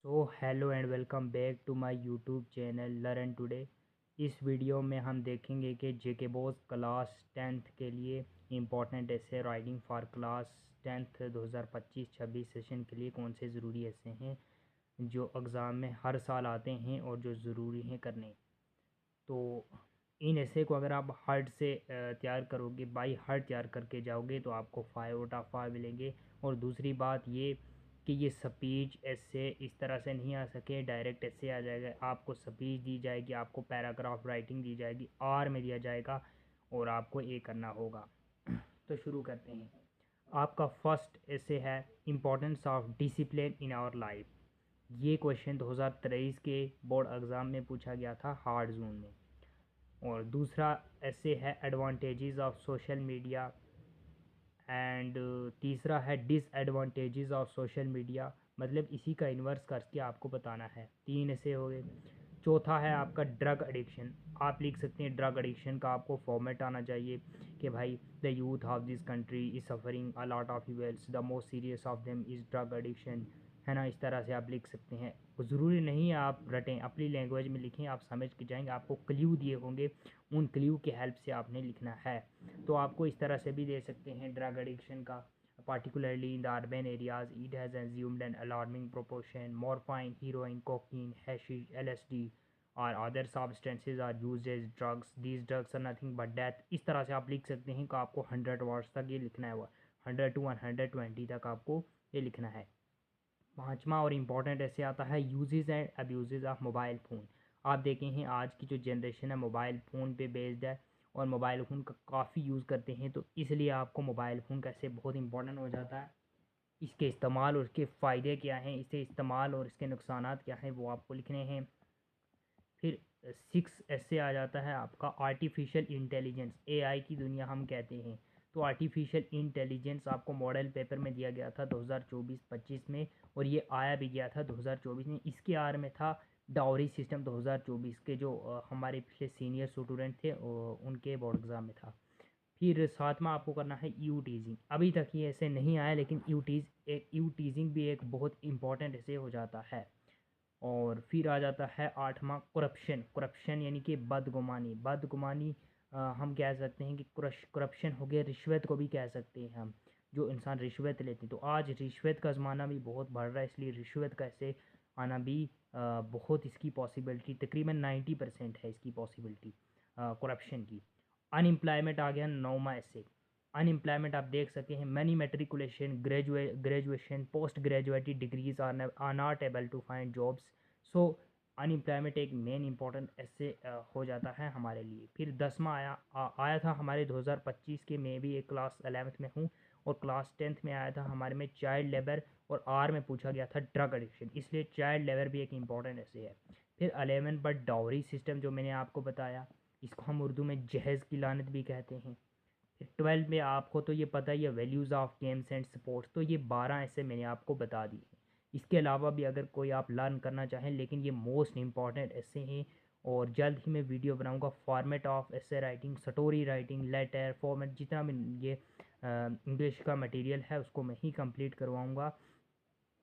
So hello and welcome back to my YouTube channel learn today. इस video में हम देखेंगे कि जेके बोस क्लास 10th के लिए इम्पोर्टेंट ऐसे writing for class 10th 2025-26 session के लिए कौन से ज़रूरी ऐसे हैं जो एग्ज़ाम में हर साल आते हैं और जो ज़रूरी हैं करने। तो इन ऐसे को अगर आप हार्ट से तैयार करोगे, बाई हार्ट तैयार करके जाओगे तो आपको 5/5 मिलेंगे। और दूसरी बात ये कि ये स्पीच ऐसे इस तरह से नहीं आ सके, डायरेक्ट ऐसे आ जाएगा। आपको स्पीच दी जाएगी, आपको पैराग्राफ राइटिंग दी जाएगी, आर में दिया जाएगा और आपको ये करना होगा। तो शुरू करते हैं। आपका फर्स्ट ऐसे है importance of discipline in our life. ये क्वेश्चन 2023 के बोर्ड एग्ज़ाम में पूछा गया था हार्ड जोन में। और दूसरा ऐसे है advantages of social media and तीसरा है डिसएडवांटेजेस ऑफ सोशल मीडिया, मतलब इसी का इन्वर्स करके आपको बताना है। तीन ऐसे हो गए। चौथा है आपका ड्रग एडिक्शन। आप लिख सकते हैं ड्रग एडिक्शन का आपको फॉर्मेट आना चाहिए कि भाई the youth of this country is suffering a lot of इवेल्स, the most serious of them is drug addiction, है ना। इस तरह से आप लिख सकते हैं। ज़रूरी नहीं है आप रटें, अपनी लैंग्वेज में लिखें, आप समझ के जाएंगे। आपको क्ल्यू दिए होंगे, उन क्ल्यू की हेल्प से आपने लिखना है। तो आपको इस तरह से भी दे सकते हैं ड्रग एडिक्शन का। particularly in the urban areas, it has assumed an alarming proportion. Morphine, heroin, cocaine, hashish, LSD or other substances are used as drugs. These drugs are nothing but death. इस तरह से आप लिख सकते हैं कि आपको 100 वर्ड्स तक ये लिखना है, 100 to 120 तक आपको ये लिखना है। पाँचवा और इम्पॉर्टेंट ऐसे आता है uses and abuse of mobile phone. आप देखें हैं आज की जो जनरेशन है मोबाइल फ़ोन पे बेस्ड है और मोबाइल फ़ोन का काफ़ी यूज़ करते हैं, तो इसलिए आपको मोबाइल फ़ोन कैसे बहुत इंपॉर्टेंट हो जाता है। इसके इस्तेमाल और इसके फ़ायदे क्या हैं, इससे इस्तेमाल और इसके नुकसानात क्या हैं, वो आपको लिखने हैं। फिर 6 ऐसे आ जाता है आपका आर्टिफिशियल इंटेलिजेंस, एआई की दुनिया हम कहते हैं। तो आर्टिफिशियल इंटेलिजेंस आपको मॉडल पेपर में दिया गया था 2024-25 में, और ये आया भी गया था 2024 में। इसके आर में था डाउरी सिस्टम 2024 के, जो हमारे पिछले सीनियर स्टूडेंट थे उनके बोर्ड एग्ज़ाम में था। फिर साथ में आपको करना है यू टीजिंग। अभी तक ये ऐसे नहीं आया, लेकिन यू टीजिंग भी एक बहुत इंपॉर्टेंट ऐसे हो जाता है। और फिर आ जाता है आठवां करप्शन। करप्शन यानी कि बदगुमानी। बदगुमानी हम कह सकते हैं कि करप्शन हो गया, रिश्वत को भी कह सकते हैं हम, जो इंसान रिश्वत लेते हैं। तो आज रिश्वत का ज़माना भी बहुत बढ़ रहा है, इसलिए रिश्वत कैसे आना भी बहुत इसकी पॉसिबिलिटी तकरीबन 90% है इसकी पॉसिबिलिटी करप्शन की। अनएम्प्लॉयमेंट आ गया नौमा ऐसे। अनएम्प्लॉयमेंट आप देख सके हैं many matriculation graduation post graduated degrees are not able to find jobs. So unemployment एक मेन इंपॉर्टेंट ऐसे हो जाता है हमारे लिए। फिर 10वां आया था हमारे 2025 के, मैं भी एक क्लास 11th में हूँ और क्लास 10th में आया था हमारे में चाइल्ड लेबर, और आर में पूछा गया था ड्रग एडिक्शन, इसलिए चाइल्ड लेबर भी एक इंपॉर्टेंट ऐसे है। फिर 11 पर डाउरी सिस्टम जो मैंने आपको बताया, इसको हम उर्दू में जहेज़ की लानत भी कहते हैं। फिर 12 में आपको तो ये पता ही है values of games and sports, तो ये 12 ऐसे मैंने आपको बता दिए हैं। इसके अलावा भी अगर कोई आप लर्न करना चाहें, लेकिन ये मोस्ट इंपॉर्टेंट ऐसे हैं। और जल्द ही मैं वीडियो बनाऊंगा format of essay writing, story writing, letter format, जितना भी ये इंग्लिश का मटेरियल है उसको मैं ही कंप्लीट करवाऊंगा।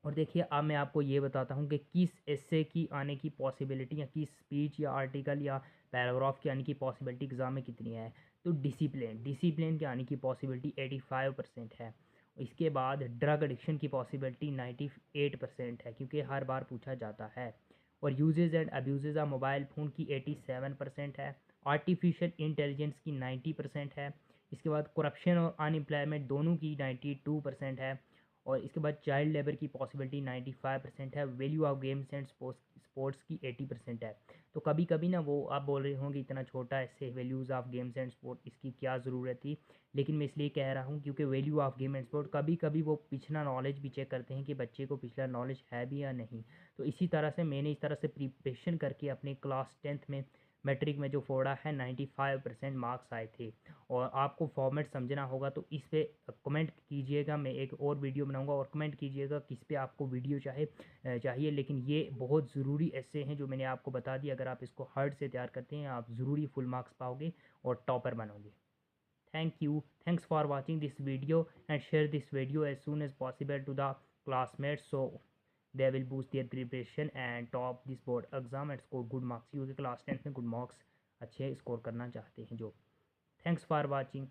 और देखिए अब मैं आपको ये बताता हूँ कि किस एस्से की आने की पॉसिबिलिटी, या किस स्पीच या आर्टिकल या पैराग्राफ के आने की पॉसिबिलिटी एग्ज़ाम में कितनी है। तो डिसिप्लिन के आने की पॉसिबिलिटी 85% है। इसके बाद ड्रग एडिक्शन की पॉसिबिलिटी 98% है, क्योंकि हर बार पूछा जाता है। और usages and abuses of mobile phone की 87% है। आर्टिफिशियल इंटेलिजेंस की 90% है। इसके बाद करप्शन और अनएम्प्लॉयमेंट दोनों की 92% है। और इसके बाद चाइल्ड लेबर की पॉसिबिलिटी 95% है। Value of games and sports की 80% है। तो कभी कभी ना वो आप बोल रहे होंगे इतना छोटा ऐसे values of games and sport, इसकी क्या ज़रूरत थी, लेकिन मैं इसलिए कह रहा हूँ क्योंकि value of game and sport कभी कभी वो पिछला नॉलेज भी चेक करते हैं कि बच्चे को पिछला नॉलेज है भी या नहीं। तो इसी तरह से मैंने इस तरह से प्रिपरेशन करके अपने क्लास 10th में मैट्रिक में जो फोड़ा है 95% मार्क्स आए थे। और आपको फॉर्मेट समझना होगा तो इस पे कमेंट कीजिएगा, मैं एक और वीडियो बनाऊंगा, और कमेंट कीजिएगा किस पे आपको वीडियो चाहिए। लेकिन ये बहुत ज़रूरी ऐसे हैं जो मैंने आपको बता दिया, अगर आप इसको हार्ड से तैयार करते हैं आप ज़रूरी फुल मार्क्स पाओगे और टॉपर बनोगे। Thank you, thanks for watching this video and share this video as soon as possible to the classmates, so they will boost their preparation and top this board exam and score good marks, क्योंकि class 10th में good marks अच्छे score करना चाहते हैं जो। Thanks for watching.